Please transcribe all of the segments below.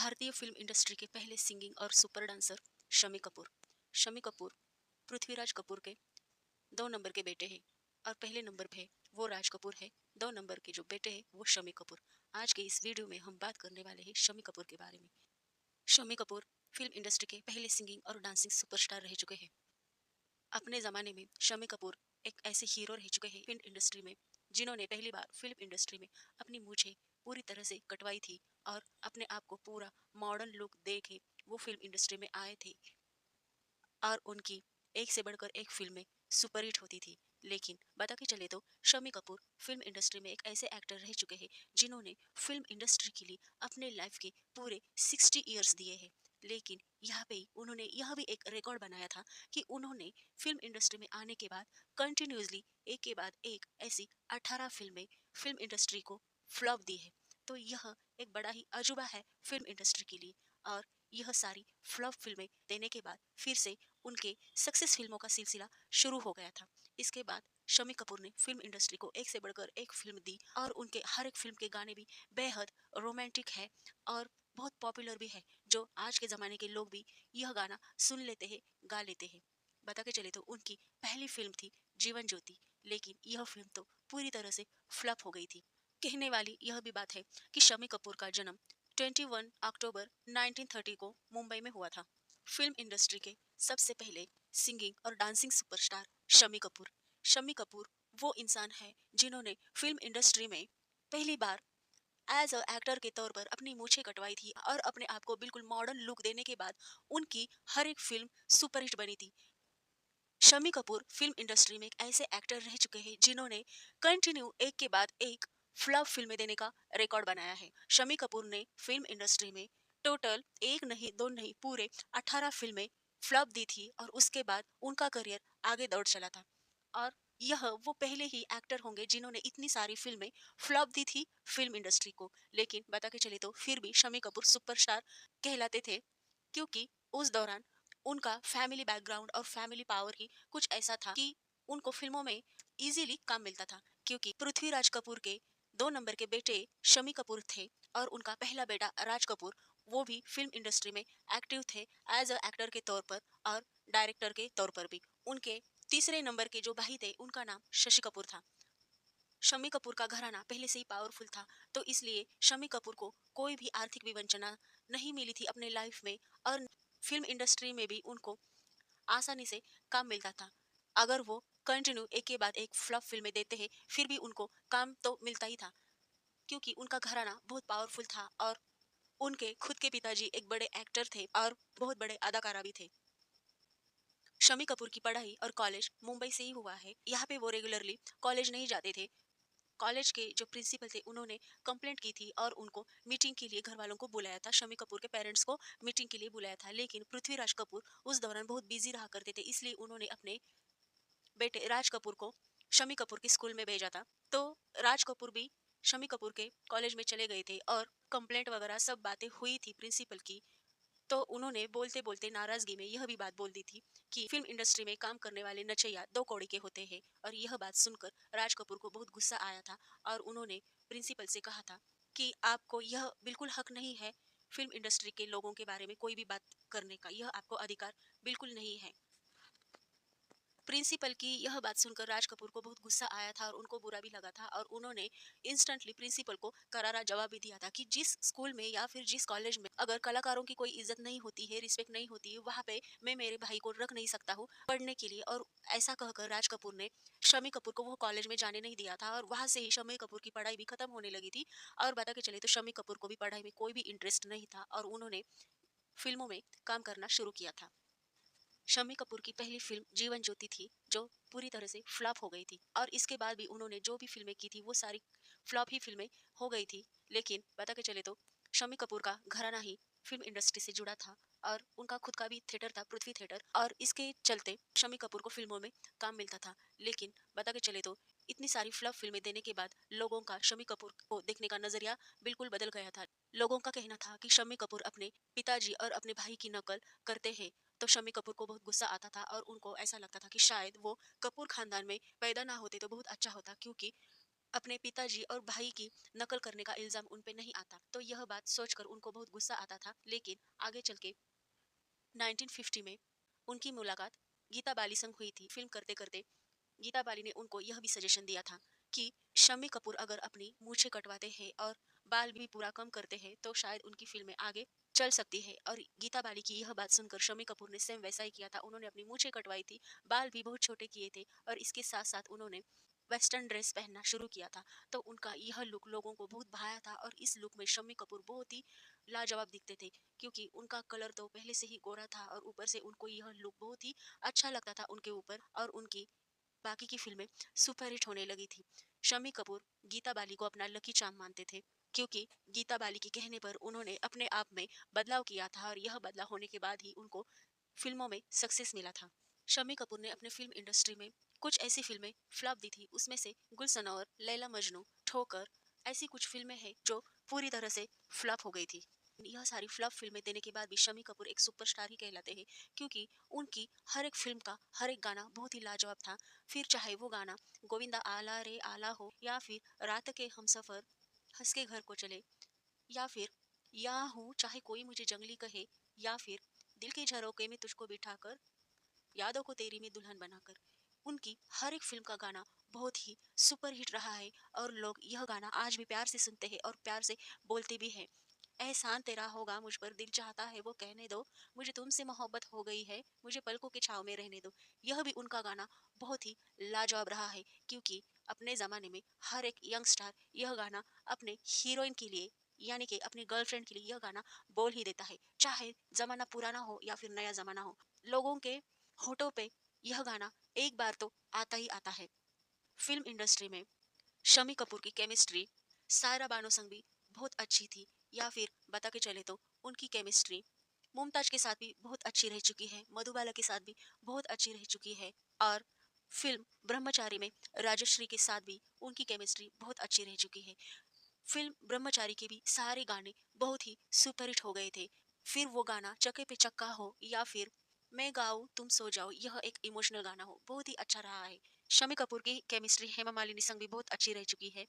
भारतीय film industry के पहले सिंगिंग और सुपर डांसर शम्मी कपूर। शम्मी कपूर पृथ्वीराज कपूर के 2 नंबर के बेटे हैं और पहले नंबर पे वो राज कपूर है। 2 नंबर के जो बेटे हैं वो शम्मी कपूर। आज के इस वीडियो में हम बात करने वाले हैं शम्मी कपूर के बारे में। शम्मी कपूर फिल्म इंडस्ट्री के पहले सिंगिंग और डांसिंग सुपरस्टार रह चुके हैं। अपने जमाने में शम्मी कपूर एक ऐसे हीरो रह चुके हैं फिल्म इंडस्ट्री में, जिन्होंने पहली बार फिल्म इंडस्ट्री में अपनी मूछें पूरी तरह से कटवाई थी और अपने आप को पूरा मॉडर्न लुक दे के वो फिल्म इंडस्ट्री में आए थे और उनकी एक से बढ़कर एक फिल्में सुपरहिट होती थी। लेकिन बता के चले तो शम्मी कपूर फिल्म इंडस्ट्री में एक ऐसे एक्टर रह चुके हैं जिन्होंने फिल्म इंडस्ट्री के लिए अपने लाइफ के पूरे 60 इयर्स दिए हैं। लेकिन यहाँ पे ही उन्होंने यह भी एक रिकॉर्ड बनाया था कि उन्होंने फिल्म इंडस्ट्री में आने के बाद कंटिन्यूसली एक के बाद एक ऐसी 18 फिल्में फिल्म इंडस्ट्री को फ्लॉप दी है। तो यह एक बड़ा ही अजूबा है फिल्म इंडस्ट्री के लिए। और यह सारी फ्लॉप फिल्में देने के बाद फिर से उनके सक्सेस फिल्मों का सिलसिला शुरू हो गया था। इसके बाद शम्मी कपूर ने फिल्म इंडस्ट्री को एक से बढ़कर एक फिल्म दी और उनके हर एक फिल्म के गाने भी बेहद रोमांटिक है और बहुत पॉपुलर भी है, जो आज के जमाने के लोग भी यह गाना सुन लेते हैं, गा लेते हैं। बता के चले तो उनकी पहली फिल्म थी जीवन ज्योति, लेकिन यह फिल्म तो पूरी तरह से फ्लॉप हो गई थी। कहने वाली यह भी बात है कि शम्मी कपूर का जन्म 21 अक्टूबर 1930 को मुंबई में हुआ था। फिल्म इंडस्ट्री के सबसे पहले सिंगिंग और डांसिंग सुपरस्टार शम्मी कपूर। शम्मी कपूर वो इंसान है जिन्होंने फिल्म इंडस्ट्री में पहली बार एज अ एक्टर के तौर पर अपनी मूछें कटवाई थी और अपने आप को बिल्कुल मॉडर्न लुक देने के बाद उनकी हर एक फिल्म सुपरहिट बनी थी। शम्मी कपूर फिल्म इंडस्ट्री में एक ऐसे एक्टर रह चुके हैं जिन्होंने कंटिन्यू एक के बाद एक फ्लॉप फिल्में देने का रिकॉर्ड बनाया है। शम्मी कपूर ने फिल्म इंडस्ट्री में टोटल एक नहीं दो नहीं पूरे 18 फिल्में फ्लॉप दी थी और उसके बाद उनका करियर आगे दौड़ चला था। और यह वो पहले ही एक्टर होंगे जिन्होंने इतनी सारी फिल्में फ्लॉप दी थी फिल्म इंडस्ट्री को। लेकिन बता के चले तो फिर भी शम्मी कपूर सुपरस्टार कहलाते थे, क्योंकि उस दौरान उनका फैमिली बैकग्राउंड और फैमिली पावर ही कुछ ऐसा था कि उनको फिल्मों में इजीली काम मिलता था। क्योंकि पृथ्वीराज कपूर के 2 नंबर के बेटे शम्मी कपूर थे और उनका पहला बेटा राज कपूर वो भी फिल्म इंडस्ट्री में एक्टिव थे एज अ एक्टर के तौर पर और डायरेक्टर के तौर पर भी। उनके तीसरे नंबर के जो भाई थे उनका नाम शशि कपूर था। शम्मी कपूर का घराना पहले से ही पावरफुल था, तो इसलिए शम्मी कपूर को कोई भी आर्थिक विवंचना नहीं मिली थी अपने लाइफ में और फिल्म इंडस्ट्री में भी उनको आसानी से काम मिलता था। अगर वो कंटिन्यू एक के बाद एक फ्लॉप फिल्में देते हैं फिर भी उनको काम तो मिलता ही था, क्योंकि उनका घराना बहुत पावरफुल था और उनके खुद के पिताजी एक बड़े एक्टर थे और बहुत बड़े अदाकारा भी थे। शम्मी कपूर की पढ़ाई और कॉलेज मुंबई से ही हुआ है। यहाँ पे वो रेगुलरली कॉलेज नहीं जाते थे। कॉलेज के जो प्रिंसिपल थे उन्होंने कंप्लेंट की थी और उनको मीटिंग के लिए घर वालों को बुलाया था। शम्मी कपूर के पेरेंट्स को मीटिंग के लिए बुलाया था, लेकिन पृथ्वीराज कपूर उस दौरान बहुत बिजी रहा करते थे, इसलिए उन्होंने अपने बेटे राज कपूर को शम्मी कपूर के स्कूल में भेजा था। तो राज कपूर भी शम्मी कपूर के कॉलेज में चले गए थे और कंप्लेंट वगैरह सब बातें हुई थी प्रिंसिपल की। तो उन्होंने बोलते बोलते नाराजगी में यह भी बात बोल दी थी कि फिल्म इंडस्ट्री में काम करने वाले नचैया 2 कौड़ी के होते हैं। और यह बात सुनकर राज कपूर को बहुत गुस्सा आया था और उन्होंने प्रिंसिपल से कहा था कि आपको यह बिल्कुल हक नहीं है फिल्म इंडस्ट्री के लोगों के बारे में कोई भी बात करने का, यह आपको अधिकार बिल्कुल नहीं है। प्रिंसिपल की यह बात सुनकर राज कपूर को बहुत गुस्सा आया था और उनको बुरा भी लगा था और उन्होंने इंस्टेंटली प्रिंसिपल को करारा जवाब भी दिया था कि जिस स्कूल में या फिर जिस कॉलेज में अगर कलाकारों की कोई इज्जत नहीं होती है, रिस्पेक्ट नहीं होती है, वहाँ पे मैं मेरे भाई को रख नहीं सकता हूँ पढ़ने के लिए। और ऐसा कहकर राज कपूर ने शम्मी कपूर को वो कॉलेज में जाने नहीं दिया था और वहां से ही शम्मी कपूर की पढ़ाई भी खत्म होने लगी थी। और बता के चले तो शम्मी कपूर को भी पढ़ाई में कोई भी इंटरेस्ट नहीं था और उन्होंने फिल्मों में काम करना शुरू किया था। शम्मी कपूर की पहली फिल्म जीवन ज्योति थी, जो पूरी तरह से फ्लॉप हो गई थी और इसके बाद भी उन्होंने जो भी फिल्में की थी वो सारी फ्लॉप ही फिल्में हो गई थी। लेकिन बता के चले तो शम्मी कपूर का घराना ही फिल्म इंडस्ट्री से जुड़ा था और उनका खुद का भी थिएटर था, पृथ्वी थिएटर, और इसके चलते शम्मी कपूर को फिल्मों में काम मिलता था। लेकिन बता के चले तो इतनी सारी फ्लॉप फिल्में देने के बाद लोगों का शम्मी कपूर को देखने का नजरिया बिल्कुल बदल गया था। लोगों का कहना था कि शम्मी कपूर अपने पिताजी और अपने भाई की नकल करते हैं। तो शम्मी कपूर को बहुत गुस्सा आता था और उनको ऐसा लगता था कि शायद वो कपूर खानदान में पैदा ना होते तो बहुत अच्छा होता, क्योंकि अपने पिताजी और भाई की नकल करने का इल्जाम उन पे नहीं आता। तो यह बात सोचकर उनको बहुत गुस्सा आता था। लेकिन आगे चल के 1950 में उनकी मुलाकात गीता बाली संग हुई थी। फिल्म करते करते गीता बाली ने उनको यह भी सजेशन दिया था कि शम्मी कपूर अगर अपनी मूछें कटवाते हैं और बाल भी पूरा कम करते हैं तो शायद उनकी फिल्में आगे चल सकती है। और गीता बाली की यह बात सुनकर शम्मी कपूर ने सेम वैसा ही किया था। उन्होंने अपनी मूछें कटवाई थी, बाल भी बहुत छोटे किए थे और इसके साथ साथ उन्होंने वेस्टर्न ड्रेस पहनना शुरू किया था। तो उनका यह लुक लोगों को बहुत भाया था और इस लुक में शम्मी कपूर बहुत ही लाजवाब दिखते थे, क्योंकि उनका कलर तो पहले से ही गोरा था और ऊपर से उनको यह लुक बहुत ही अच्छा लगता था उनके ऊपर। और उनकी बाकी की फिल्में सुपरहिट होने लगी थी। शम्मी कपूर गीता बाली को अपना लकी चार्म मानते थे, क्योंकि गीता बाली के कहने पर उन्होंने अपने आप में बदलाव किया था और यह बदलाव होने के बाद ही उनको फिल्मों में सक्सेस मिला था। शम्मी कपूर ने अपने फिल्म इंडस्ट्री में कुछ ऐसी फिल्में फ्लॉप दी थी, उसमें से गुलशन और लैला मजनू, ठोकर, ऐसी कुछ फिल्में हैं जो पूरी तरह से फ्लॉप हो गई थी। यह सारी फ्लॉप फिल्में देने के बाद भी शम्मी कपूर एक सुपरस्टार ही कहलाते हैं, क्योंकि उनकी हर एक फिल्म का हर एक गाना बहुत ही लाजवाब था। फिर चाहे वो गाना गोविंदा आला रे आला हो, या फिर रात के हम सफर, हंस के घर को चले, या फिर या हूँ चाहे कोई मुझे जंगली कहे, या फिर दिल के झरोके में तुझको बिठाकर, यादों को तेरी में दुल्हन बनाकर। उनकी हर एक फिल्म का गाना बहुत ही सुपर हिट रहा है और लोग यह गाना आज भी प्यार से सुनते हैं और प्यार से बोलते भी हैं। एहसान तेरा होगा मुझ पर, दिल चाहता है वो कहने दो, मुझे तुमसे मोहब्बत हो गई है, मुझे पलकों की छाव में रहने दो। यह भी उनका गाना बहुत ही लाजवाब रहा है, क्योंकि अपने जमाने में हर एक यंगस्टर यह गाना अपने हीरोइन के लिए, यानी कि अपनी गर्लफ्रेंड के लिए यह गाना बोल ही देता है, चाहे जमाना पुराना हो या फिर नया जमाना हो। लोगों के होठों पे यह गाना एक बार तो आता ही आता है। फिल्म इंडस्ट्री में शम्मी कपूर की केमिस्ट्री सायरा बानो संग भी बहुत अच्छी थी, या फिर बता के चले तो उनकी केमिस्ट्री मुमताज के साथ भी बहुत अच्छी रह चुकी है, मधुबाला के साथ भी बहुत अच्छी रह चुकी है। और फिल्म ब्रह्मचारी में राजश्री के साथ भी उनकी केमिस्ट्री बहुत अच्छी रह चुकी है। फिल्म ब्रह्मचारी के भी सारे गाने बहुत ही सुपरहिट हो गए थे। फिर वो गाना चके पे चक्का हो या फिर मैं गाऊं तुम सो जाओ, यह एक इमोशनल गाना हो, बहुत ही अच्छा रहा है। शम्मी कपूर की केमिस्ट्री हेमा मालिनी संग भी बहुत अच्छी रह चुकी है।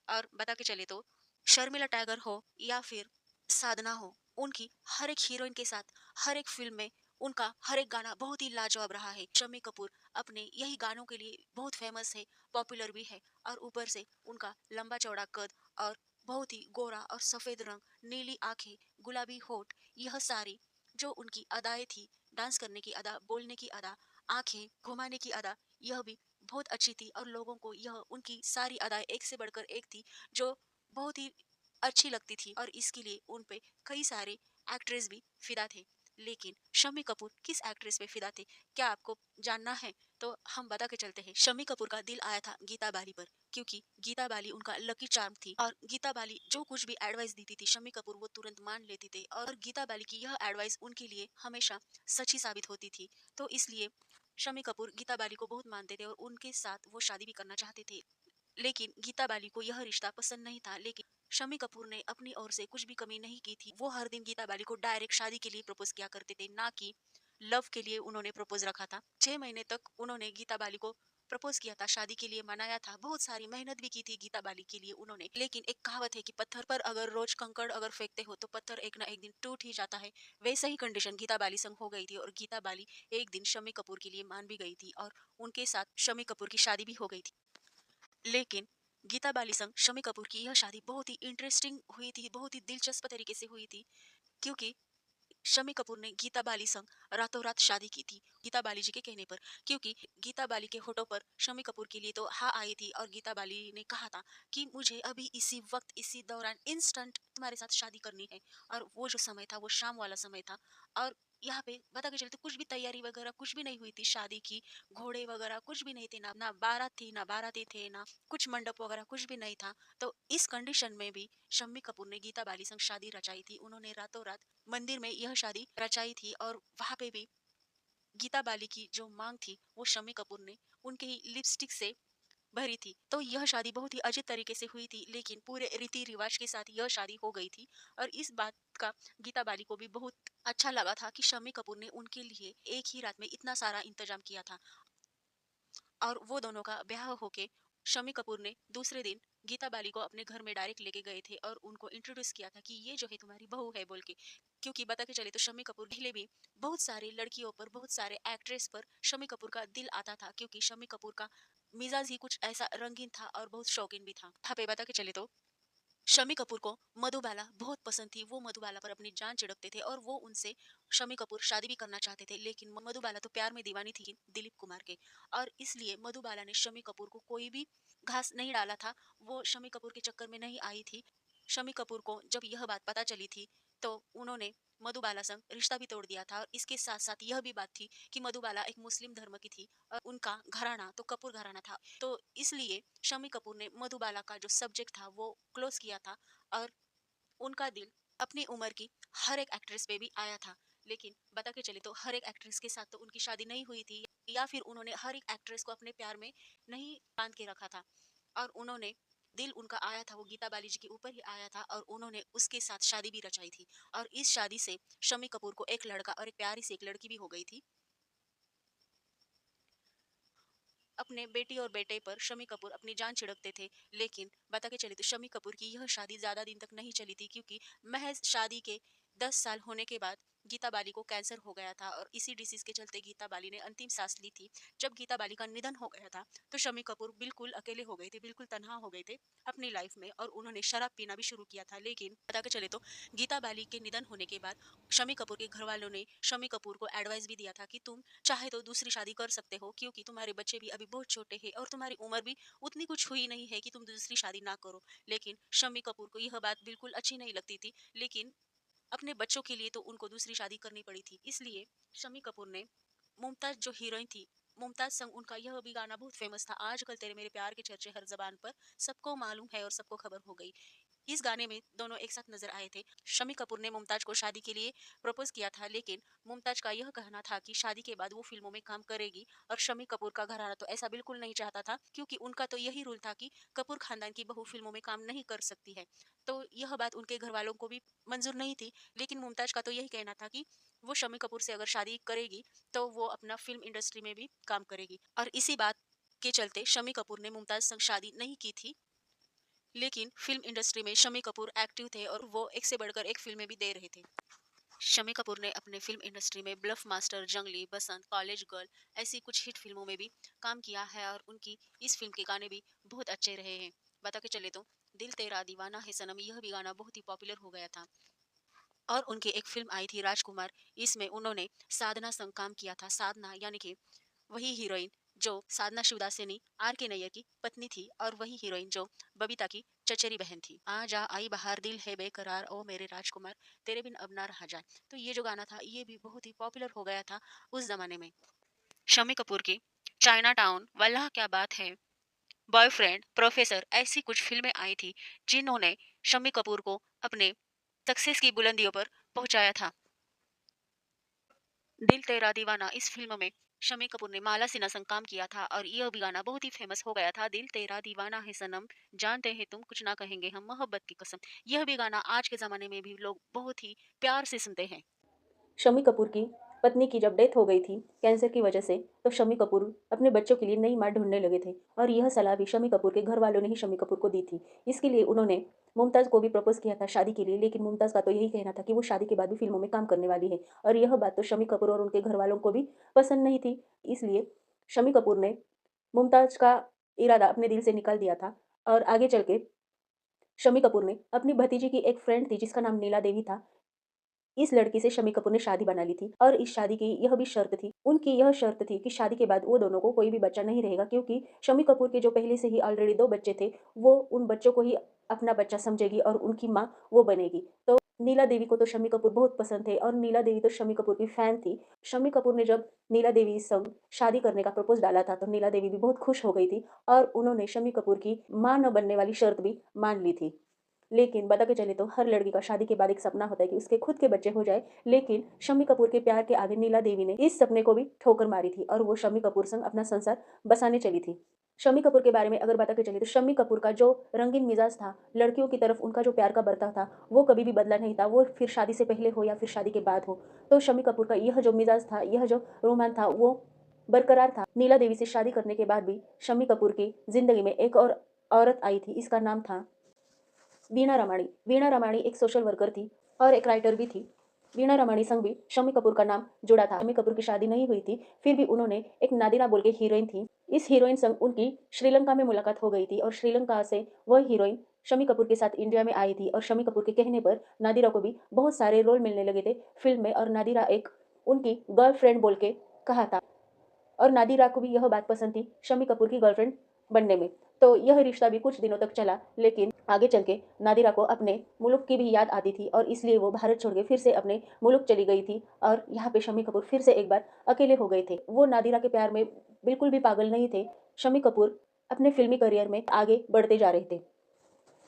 और बता के चले तो शर्मिला टैगर हो या फिर साधना हो, उनकी हर एक हीरोइन के साथ हर एक फिल्म में उनका हर एक गाना बहुत ही लाजवाब रहा है। शम्मी कपूर अपने यही गानों के लिए बहुत फेमस है, पॉपुलर भी है। और ऊपर से उनका लंबा चौड़ा कद और बहुत ही गोरा और सफेद रंग, नीली आंखें, गुलाबी होठ, यह सारी जो उनकी अदाएं थी, डांस करने की अदा, बोलने की अदा, आंखें घुमाने की अदा, यह भी बहुत अच्छी थी। और लोगों को यह उनकी सारी अदाएं एक से बढ़कर एक थी, जो बहुत ही अच्छी लगती थी और इसके लिए उन पे कई सारे एक्ट्रेस भी फिदा थे। लेकिन शम्मी कपूर किस एक्ट्रेस पे फिदा थे, क्या आपको जानना है? तो हम बता के चलते हैं। शम्मी कपूर का दिल आया था गीता बाली पर, क्योंकि गीता बाली उनका लकी चार्म थी और गीता बाली जो कुछ भी एडवाइस देती थी शम्मी कपूर वो तुरंत मान लेते थे, और गीता बाली की यह एडवाइस उनके लिए हमेशा सच्ची साबित होती थी। तो इसलिए शम्मी कपूर गीता बाली को बहुत मानते थे और उनके साथ वो शादी भी करना चाहते थे। लेकिन गीता बाली को यह रिश्ता पसंद नहीं था। लेकिन शम्मी कपूर ने अपनी ओर से कुछ भी कमी नहीं की थी। वो हर दिन गीता बाली को डायरेक्ट शादी के लिए प्रपोज किया करते थे, ना कि लव के लिए उन्होंने प्रपोज रखा था। 6 महीने तक उन्होंने गीता बाली को प्रपोज किया था, शादी के लिए मनाया था, बहुत सारी मेहनत भी की थी गीता बाली के लिए उन्होंने। लेकिन एक कहावत है कि पत्थर पर अगर रोज कंकड़ अगर फेंकते हो तो पत्थर एक ना एक दिन टूट ही जाता है। वैसा ही कंडीशन गीता बाली संग हो गई थी और गीता बाली एक दिन शम्मी कपूर के लिए मान भी गई थी और उनके साथ शम्मी कपूर की शादी भी हो गई थी। लेकिन गीता बाली संग शम्मी कपूर की यह शादी बहुत ही इंटरेस्टिंग हुई थी, बहुत ही दिलचस्प तरीके से हुई थी, क्योंकि शम्मी कपूर ने गीता बाली संग रातों रात शादी की थी गीता बाली जी के कहने पर। क्योंकि गीता बाली के होठों पर शम्मी कपूर के लिए तो हाँ आई थी और गीता बाली ने कहा था कि मुझे अभी इसी वक्त इसी दौरान इंस्टेंट तुम्हारे साथ शादी करनी है। और वो जो समय था वो शाम वाला समय था। और यहाँ पे बता के चलते कुछ भी तैयारी वगैरह कुछ भी नहीं हुई थी शादी की, घोड़े वगैरह कुछ भी नहीं थे, ना ना बारात थी, ना बाराती थे, ना कुछ मंडप वगैरह कुछ भी नहीं था। तो इस कंडीशन में भी शम्मी कपूर ने गीता बाली संग शादी रचाई थी। उन्होंने रातों रात मंदिर में यह शादी रचाई थी और वहां पे भी गीता बाली की जो मांग थी वो शम्मी कपूर ने उनके ही लिपस्टिक से भरी थी। तो यह शादी बहुत ही अजीब तरीके से हुई थी, लेकिन पूरे रीति रिवाज के साथ यह शादी हो गई थी। और इस बात का गीता बाली को भी बहुत अच्छा लगा था कि शम्मी कपूर ने उनके लिए एक ही रात में इतना सारा इंतजाम किया था और वो दोनों का ब्याह होके शम्मी कपूर ने दूसरे दिन गीता बाली को अपने घर में डायरेक्ट लेके गए थे और उनको इंट्रोड्यूस किया था कि ये जो है तुम्हारी बहू है बोल के। क्योंकि बता के चले तो शम्मी कपूर पहले भी बहुत सारे लड़कियों पर, बहुत सारे एक्ट्रेस पर शम्मी कपूर का दिल आता था, क्योंकि शम्मी कपूर का मिजाज ही कुछ ऐसा रंगीन था और बहुत शौकीन भी था। यहाँ पे बता के चले तो शम्मी कपूर को मधुबाला बहुत पसंद थी। वो मधुबाला पर अपनी जान छिड़कते थे और वो उनसे शम्मी कपूर शादी भी करना चाहते थे, लेकिन मधुबाला तो प्यार में दीवानी थी दिलीप कुमार के। और इसलिए मधुबाला ने शम्मी कपूर को कोई भी घास नहीं डाला था। वो शम्मी कपूर के चक्कर में नहीं आई थी। शम्मी कपूर को जब यह बात पता चली थी तो उन्होंने मधुबाला संग रिश्ता भी तोड़ दिया था। और इसके साथ साथ यह भी बात थी कि मधुबाला एक मुस्लिम धर्म की थी और उनका घराना तो कपूर घराना था। तो इसलिए शम्मी कपूर ने मधुबाला का जो सब्जेक्ट था वो क्लोज किया था। और उनका दिल अपनी उम्र की हर एक एक्ट्रेस पे भी आया था। लेकिन बता के चले तो हर एक एक्ट्रेस के साथ तो उनकी शादी नहीं हुई थी, या फिर उन्होंने हर एक एक्ट्रेस को अपने प्यार में नहीं बांध के रखा था। और उन्होंने दिल उनका आया था वो गीता बाली जी के ऊपर ही आया था, और उन्होंने उसके साथ शादी भी रचाई थी। और इस शादी से शम्मी कपूर को एक लड़का और एक प्यारी सी एक लड़की भी हो गई थी। अपने बेटी और बेटे पर शम्मी कपूर अपनी जान छिड़कते थे। लेकिन बता के चले तो शम्मी कपूर की यह शादी ज्यादा दिन तक नहीं चली थी, क्योंकि महज शादी के 10 साल होने के बाद गीता बाली को कैंसर हो गया था। और इसी डिसीज के चलते गीता बाली ने अंतिम सांस ली थी। जब गीता बाली का निधन हो गया था तो शम्मी कपूर बिल्कुल अकेले हो गए थे, बिल्कुल तनहा हो गए थे अपनी लाइफ में, और उन्होंने शराब पीना भी शुरू किया था। लेकिन बता के चले तो गीता बाली के निधन होने के बाद शम्मी कपूर के घर वालों ने शम्मी कपूर को एडवाइस भी दिया था कि तुम चाहे तो दूसरी शादी कर सकते हो, क्योंकि तुम्हारे बच्चे भी अभी बहुत छोटे हैं और तुम्हारी उम्र भी उतनी कुछ हुई नहीं है कि तुम दूसरी शादी ना करो। लेकिन शम्मी कपूर को यह बात बिल्कुल अच्छी नहीं लगती थी। लेकिन अपने बच्चों के लिए तो उनको दूसरी शादी करनी पड़ी थी। इसलिए शम्मी कपूर ने मुमताज जो हीरोइन थी, मुमताज संग उनका यह भी गाना बहुत फेमस था, आजकल तेरे मेरे प्यार के चर्चे हर जबान पर, सबको मालूम है और सबको खबर हो गई। इस गाने में दोनों एक साथ नजर आए थे। शम्मी कपूर ने मुमताज को शादी के लिए प्रपोज किया था, लेकिन मुमताज का यह कहना था कि शादी के बाद वो फिल्मों में काम करेगी। और शम्मी कपूर का घराना तो ऐसा बिल्कुल नहीं चाहता था, क्योंकि उनका तो यही रूल था कि कपूर खानदान की बहू फिल्मों में काम नहीं कर सकती है। तो यह बात उनके घर वालों को भी मंजूर नहीं थी। लेकिन मुमताज का तो यही कहना था कि वो शम्मी कपूर से अगर शादी करेगी तो वो अपना फिल्म इंडस्ट्री में भी काम करेगी। और इसी बात के चलते शम्मी कपूर ने मुमताज संग शादी नहीं की थी। लेकिन फिल्म इंडस्ट्री में शम्मी कपूर एक्टिव थे और वो एक से बढ़कर एक फिल्में भी दे रहे थे। शम्मी कपूर ने अपने फिल्म इंडस्ट्री में ब्लफ मास्टर, जंगली, बसंत, कॉलेज गर्ल ऐसी कुछ हिट फिल्मों में भी काम किया है, और उनकी इस फिल्म के गाने भी बहुत अच्छे रहे हैं। बता के चले तो दिल तेरा दीवाना है सनम, यह भी गाना बहुत ही पॉपुलर हो गया था। और उनकी एक फिल्म आई थी राजकुमार, इसमें उन्होंने साधना संग काम किया था। साधना यानी कि वही हीरोइन जो साधना शिवदासेनी आर के नैयर की पत्नी थी, और वही हीरोइन जो बबीता की चचेरी बहन थी। आ जा आई बहार दिल है बेकरार ओ मेरे राजकुमार, तेरे बिन अब ना रहा जाए। तो ये जो गाना था ये भी बहुत ही पॉपुलर हो गया था उस जमाने में। शम्मी कपूर की चाइना टाउन, वल्लाह क्या बात है, बॉयफ्रेंड, प्रोफेसर ऐसी कुछ फिल्में आई थी जिन्होंने शम्मी कपूर को अपने सक्सेस की बुलंदियों पर पहुंचाया था। दिल तेरा दीवाना इस फिल्म में शम्मी कपूर ने माला सिन्हा संग काम किया था, और यह भी गाना बहुत ही फेमस हो गया था। दिल तेरा दीवाना है सनम, जानते हैं तुम कुछ ना कहेंगे हम, मोहब्बत की कसम। यह भी गाना आज के जमाने में भी लोग बहुत ही प्यार से सुनते हैं। शम्मी कपूर की पत्नी की जब डेथ हो गई थी कैंसर की वजह से, तो शम्मी कपूर अपने बच्चों के लिए नई माँ ढूंढने लगे थे। और यह सलाह भी शम्मी कपूर के घर वालों ने ही शम्मी कपूर को दी थी। इसके लिए उन्होंने मुमताज़ को भी प्रपोज किया था शादी के लिए, लेकिन मुमताज़ का तो यही कहना था कि वो शादी के बाद भी फिल्मों में काम करने वाली है। और यह बात तो शम्मी कपूर और उनके घर वालों को भी पसंद नहीं थी। इसलिए शम्मी कपूर ने मुमताज़ का इरादा अपने दिल से निकाल दिया था। और आगे चल के शम्मी कपूर ने अपनी भतीजी की एक फ्रेंड थी जिसका नाम नीला देवी था, इस लड़की से शम्मी कपूर ने शादी बना ली थी। और इस शादी की यह भी शर्त थी, उनकी यह शर्त थी कि शादी के बाद वो दोनों को कोई भी बच्चा नहीं रहेगा, क्योंकि शम्मी कपूर के जो पहले से ही ऑलरेडी 2 बच्चे थे, वो उन बच्चों को ही अपना बच्चा समझेगी और उनकी माँ वो बनेगी। तो नीला देवी को तो शम्मी कपूर बहुत पसंद थे, और नीला देवी तो शम्मी कपूर की फैन थी। शम्मी कपूर ने जब नीला देवी संग शादी करने का प्रपोज डाला था, तो नीला देवी भी बहुत खुश हो गई थी, और उन्होंने शम्मी कपूर की माँ न बनने वाली शर्त भी मान ली थी। लेकिन बता के चले तो हर लड़की का शादी के बाद एक सपना होता है कि उसके खुद के बच्चे हो जाए। लेकिन शम्मी कपूर के प्यार के आगे नीला देवी ने इस सपने को भी ठोकर मारी थी, और वो शम्मी कपूर संग अपना संसार बसाने चली थी। शम्मी कपूर के बारे में अगर बता के चले तो शम्मी कपूर का जो रंगीन मिजाज था, लड़कियों की तरफ उनका जो प्यार का बर्ताव था, वो कभी भी बदला नहीं था। वो फिर शादी से पहले हो या फिर शादी के बाद हो, तो शम्मी कपूर का यह जो मिजाज था, यह जो रोमान था, वो बरकरार था। नीला देवी से शादी करने के बाद भी शम्मी कपूर की जिंदगी में एक और औरत आई थी। इसका नाम था वीणा रमाणी। वीणा रमाणी एक सोशल वर्कर थी और एक राइटर भी थी। वीणा रमाणी संग भी शम्मी कपूर का नाम जुड़ा था। शम्मी कपूर की शादी नहीं हुई थी, फिर भी उन्होंने एक नादिरा बोल के हीरोइन थी, इस हीरोइन संग उनकी श्रीलंका में मुलाकात हो गई थी और श्रीलंका से वह हीरोइन शम्मी कपूर के साथ इंडिया में आई थी और शम्मी कपूर के कहने पर नादिरा को भी बहुत सारे रोल मिलने लगे थे फिल्म में और नादिरा एक उनकी गर्लफ्रेंड बोल के कहा था और नादिरा को भी यह बात पसंद थी शम्मी कपूर की गर्लफ्रेंड बनने में। तो यह रिश्ता भी कुछ दिनों तक चला, लेकिन आगे चल के नादिरा को अपने मुल्क की भी याद आती थी और इसलिए वो भारत छोड़ के फिर से अपने मुल्क चली गई थी और यहाँ पे शम्मी कपूर फिर से एक बार अकेले हो गए थे। वो नादिरा के प्यार में बिल्कुल भी पागल नहीं थे। शम्मी कपूर अपने फिल्मी करियर में आगे बढ़ते जा रहे थे।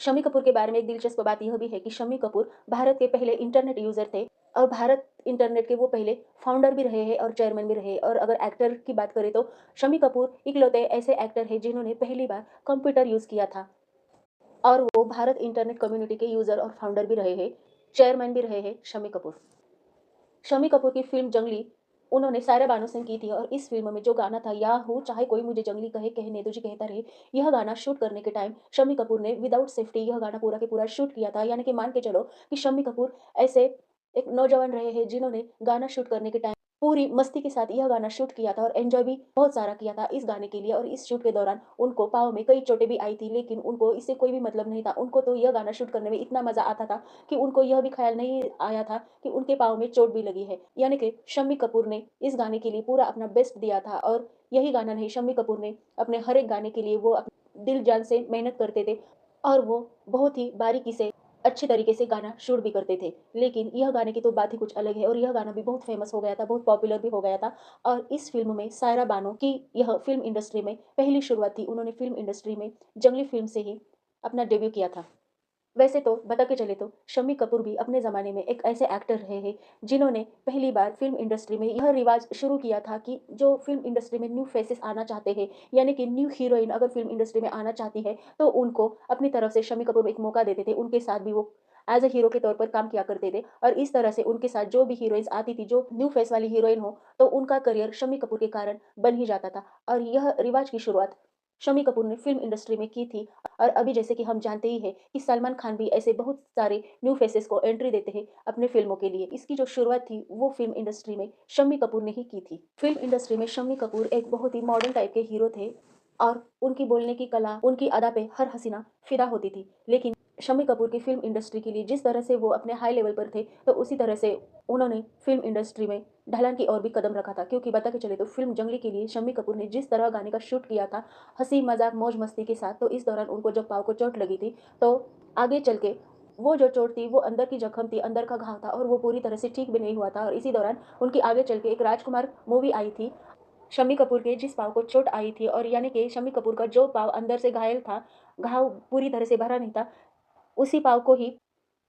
शम्मी कपूर के बारे में एक दिलचस्प बात यह भी है कि शम्मी कपूर भारत के पहले इंटरनेट यूजर थे और भारत इंटरनेट के वो पहले फाउंडर भी रहे हैं और चेयरमैन भी रहे। और अगर एक्टर की बात करें तो शम्मी कपूर इकलौते ऐसे एक्टर हैं जिन्होंने पहली बार कंप्यूटर यूज किया था और वो भारत इंटरनेट कम्युनिटी के यूजर और फाउंडर भी रहे हैं, चेयरमैन भी रहे हैं शम्मी कपूर। शम्मी कपूर की फिल्म जंगली उन्होंने सायरा बानो सिंह की थी और इस फिल्म में जो गाना था या हो चाहे कोई मुझे जंगली कहे कहने दो जी कहता रहे, यह गाना शूट करने के टाइम शम्मी कपूर ने विदाउट सेफ्टी यह गाना पूरा के पूरा शूट किया था। यानी कि मान के चलो कि शम्मी कपूर ऐसे एक नौजवान रहे हैं जिन्होंने गाना शूट करने के टाइम पूरी मस्ती के साथ यह गाना शूट किया था और एंजॉय भी बहुत सारा किया था इस गाने के लिए। और इस शूट के दौरान उनको पाँव में कई चोटें भी आई थी, लेकिन उनको इससे कोई भी मतलब नहीं था। उनको तो यह गाना शूट करने में इतना मजा आता था कि उनको यह भी ख्याल नहीं आया था कि उनके पाँव में चोट भी लगी है। यानी कि शम्मी कपूर ने इस गाने के लिए पूरा अपना बेस्ट दिया था और यही गाना नहीं, शम्मी कपूर ने अपने हर एक गाने के लिए वो दिल जान से मेहनत करते थे और वो बहुत ही बारीकी से अच्छे तरीके से गाना शूट भी करते थे। लेकिन यह गाने की तो बात ही कुछ अलग है और यह गाना भी बहुत फेमस हो गया था, बहुत पॉपुलर भी हो गया था। और इस फिल्म में सायरा बानो की यह फिल्म इंडस्ट्री में पहली शुरुआत थी। उन्होंने फिल्म इंडस्ट्री में जंगली फिल्म से ही अपना डेब्यू किया था। वैसे तो बता के चले तो शम्मी कपूर भी अपने ज़माने में एक ऐसे एक्टर रहे हैं जिन्होंने पहली बार फिल्म इंडस्ट्री में यह रिवाज शुरू किया था कि जो फिल्म इंडस्ट्री में न्यू फेसेस आना चाहते हैं, यानी कि न्यू हीरोइन अगर फिल्म इंडस्ट्री में आना चाहती है तो उनको अपनी तरफ से शम्मी कपूर एक मौका देते थे। उनके साथ भी वो एज अ हीरो के तौर पर काम किया करते थे और इस तरह से उनके साथ जो भी हीरोइंस आती थी जो न्यू फेस वाली हीरोइन हो तो उनका करियर शम्मी कपूर के कारण बन ही जाता था। और यह रिवाज की शुरुआत शम्मी कपूर ने फिल्म इंडस्ट्री में की थी। और अभी जैसे कि हम जानते ही हैं कि सलमान खान भी ऐसे बहुत सारे न्यू फेसेस को एंट्री देते हैं अपने फिल्मों के लिए। इसकी जो शुरुआत थी वो फिल्म इंडस्ट्री में शम्मी कपूर ने ही की थी। फिल्म इंडस्ट्री में शम्मी कपूर एक बहुत ही मॉडर्न टाइप के हीरो थे और उनकी बोलने की कला, उनकी अदा पे हर हसीना फिदा होती थी। लेकिन शम्मी कपूर की फिल्म इंडस्ट्री के लिए जिस तरह से वो अपने हाई लेवल पर थे तो उसी तरह से उन्होंने फिल्म इंडस्ट्री में ढलान की ओर भी कदम रखा था। क्योंकि बता के चले तो फिल्म जंगली के लिए शम्मी कपूर ने जिस तरह गाने का शूट किया था हंसी मजाक मौज मस्ती के साथ, तो इस दौरान उनको जब पाँव को चोट लगी थी तो आगे चल के वो जो चोट थी वो अंदर की जख्म थी, अंदर का घाव था और वो पूरी तरह से ठीक भी नहीं हुआ था। और इसी दौरान उनकी आगे चल के एक राजकुमार मूवी आई थी शम्मी कपूर के जिस पाँव को चोट आई थी और यानी कि शम्मी कपूर का जो पाँव अंदर से घायल था, घाव पूरी तरह से भरा नहीं था, उसी पाँव को ही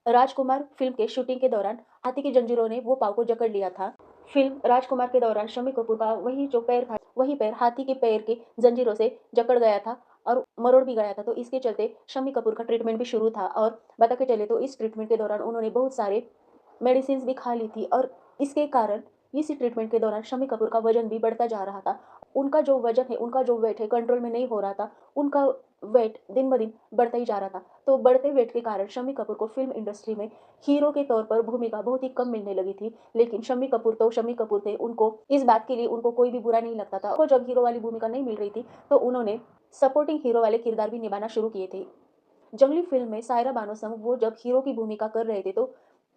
राजकुमार फिल्म के शूटिंग के दौरान हाथी की जंजीरों ने वो पाँव को जकड़ लिया था। फिल्म राजकुमार के दौरान शम्मी कपूर का वही जो पैर था वही पैर हाथी के पैर के जंजीरों से जकड़ गया था और मरोड़ भी गया था। तो इसके चलते शम्मी कपूर का ट्रीटमेंट भी शुरू था और बता के चले तो इस ट्रीटमेंट के दौरान उन्होंने बहुत सारे मेडिसिन भी खा ली थी और इसके कारण इसी ट्रीटमेंट के दौरान शम्मी कपूर का वजन भी बढ़ता जा रहा था। उनका जो वजन है, उनका जो वेट है कंट्रोल में नहीं हो रहा था, उनका वेट दिन ब दिन बढ़ता ही जा रहा था। तो बढ़ते वेट के कारण शम्मी कपूर को फिल्म इंडस्ट्री में हीरो के तौर पर भूमिका बहुत ही कम मिलने लगी थी। लेकिन शम्मी कपूर तो शम्मी कपूर थे, उनको इस बात के लिए उनको कोई भी बुरा नहीं लगता था। उनको जब हीरो वाली भूमिका नहीं मिल रही थी तो उन्होंने सपोर्टिंग हीरो वाले किरदार भी निभाना शुरू किए थे। जंगली फिल्म में सायरा बानो संग वो जब हीरो की भूमिका कर रहे थे तो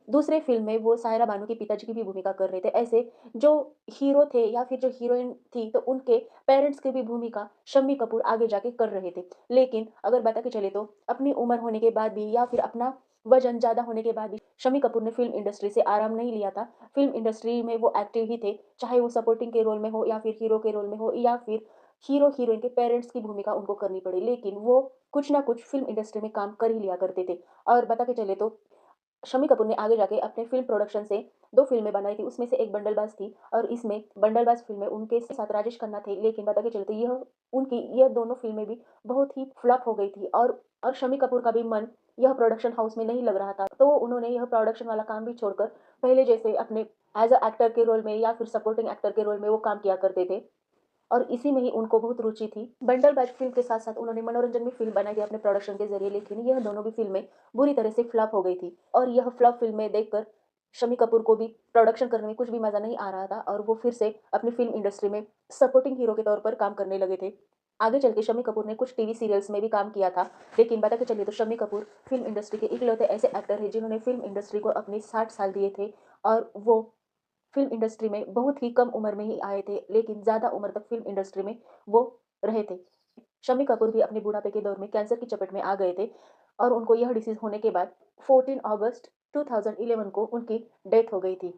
दूसरे फिल्म में वो सायरा बानो के पिताजी की भी भूमिका कर रहे थे। ऐसे जो हीरो थे या फिर जो हीरोइन थी तो उनके पेरेंट्स की भी भूमिका शम्मी कपूर आगे जाके कर रहे थे। लेकिन अगर बता के चले तो अपनी उम्र होने के बाद भी या फिर अपना वजन ज़्यादा होने के बाद भी शम्मी कपूर ने फिल्म इंडस्ट्री से आराम नहीं लिया था। फिल्म इंडस्ट्री में वो एक्टिव ही थे, चाहे वो सपोर्टिंग के रोल में हो या फिर हीरो के रोल में हो या फिर हीरो हीरोइन के पेरेंट्स की भूमिका उनको करनी पड़े, लेकिन वो कुछ ना कुछ फिल्म इंडस्ट्री में काम कर ही लिया करते थे। और बता के चले तो शम्मी कपूर ने आगे जाके अपने फिल्म प्रोडक्शन से 2 फिल्में बनाई थी, उसमें से एक बंडलबाज थी और इसमें बंडलबाज फिल्म में उनके साथ राजेश खन्ना थे। लेकिन बता के चलते यह दोनों फिल्में भी बहुत ही फ्लॉप हो गई थी और शम्मी कपूर का भी मन यह प्रोडक्शन हाउस में नहीं लग रहा था। तो उन्होंने यह प्रोडक्शन वाला काम भी छोड़कर पहले जैसे अपने एज अ एक्टर के रोल में या फिर सपोर्टिंग एक्टर के रोल में वो काम किया करते थे। और इसी में ही उनको बहुत रुचि थी। बंडल बैग फ़िल्म के साथ-साथ उन्होंने मनोरंजन भी फ़िल्म बनाई थी अपने प्रोडक्शन के ज़रिए, लेकिन यह दोनों भी फ़िल्में बुरी तरह से फ्लॉप हो गई थी और यह फ्लॉप फ़िल्में देखकर शम्मी कपूर को भी प्रोडक्शन करने में कुछ भी मज़ा नहीं आ रहा था और वो फिर से अपनी फ़िल्म इंडस्ट्री में सपोर्टिंग हीरो के तौर पर काम करने लगे थे। आगे चल के शम्मी कपूर ने कुछ टीवी सीरियल्स में भी काम किया था, लेकिन बता के चलिए तो शम्मी कपूर फ़िल्म इंडस्ट्री के इकलौते ऐसे एक्टर हैं जिन्होंने फ़िल्म इंडस्ट्री को अपने 60 साल दिए थे और वो फ़िल्म इंडस्ट्री में बहुत ही कम उम्र में ही आए थे, लेकिन ज़्यादा उम्र तक फ़िल्म इंडस्ट्री में वो रहे थे। शम्मी कपूर भी अपने बुढ़ापे के दौर में कैंसर की चपेट में आ गए थे और उनको यह डिसीज़ होने के बाद 14 अगस्त 2011 को उनकी डेथ हो गई थी।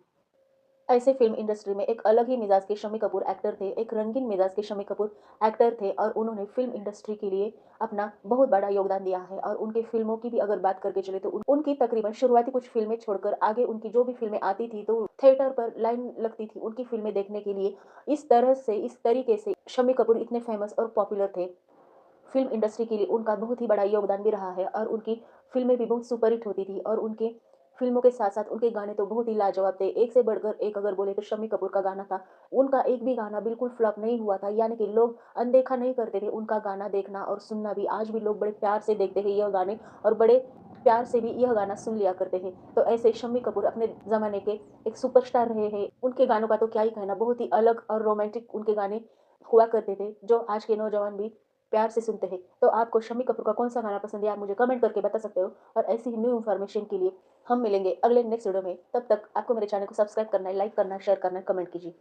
ऐसे फ़िल्म इंडस्ट्री में एक अलग ही मिज़ाज के शम्मी कपूर एक्टर थे, एक रंगीन मिज़ाज के शम्मी कपूर एक्टर थे और उन्होंने फ़िल्म इंडस्ट्री के लिए अपना बहुत बड़ा योगदान दिया है और उनकी फ़िल्मों की भी अगर बात करके चले तो उनकी तकरीबन शुरुआती कुछ फ़िल्में छोड़कर आगे उनकी जो भी फ़िल्में आती थी तो थिएटर पर लाइन लगती थी उनकी फ़िल्में देखने के लिए। इस तरह से, इस तरीके से शम्मी कपूर इतने फ़ेमस और पॉपुलर थे। फ़िल्म इंडस्ट्री के लिए उनका बहुत ही बड़ा योगदान भी रहा है और उनकी फ़िल्में भी बहुत सुपरहिट होती थी और उनके फ़िल्मों के साथ-साथ उनके गाने तो बहुत ही लाजवाब थे। एक से बढ़कर एक अगर बोले तो शम्मी कपूर का गाना था। उनका एक भी गाना बिल्कुल फ्लॉप नहीं हुआ था, यानी कि लोग अनदेखा नहीं करते थे उनका गाना देखना और सुनना भी। आज भी लोग बड़े प्यार से देखते हैं यह गाने और बड़े प्यार से भी यह गाना सुन लिया करते हैं। तो ऐसे शम्मी कपूर अपने ज़माने के एक सुपरस्टार रहे हैं। उनके गानों का तो क्या ही कहना, बहुत ही अलग और रोमांटिक उनके गाने हुआ करते थे, जो आज के नौजवान भी प्यार से सुनते हैं। तो आपको शम्मी कपूर का कौन-सा गाना पसंद है, आप मुझे कमेंट करके बता सकते हो और ऐसी ही न्यू इन्फॉर्मेशन के लिए हम मिलेंगे अगले नेक्स्ट वीडियो में। तब तक आपको मेरे चैनल को सब्सक्राइब करना है, लाइक करना है, शेयर करना है, कमेंट कीजिए।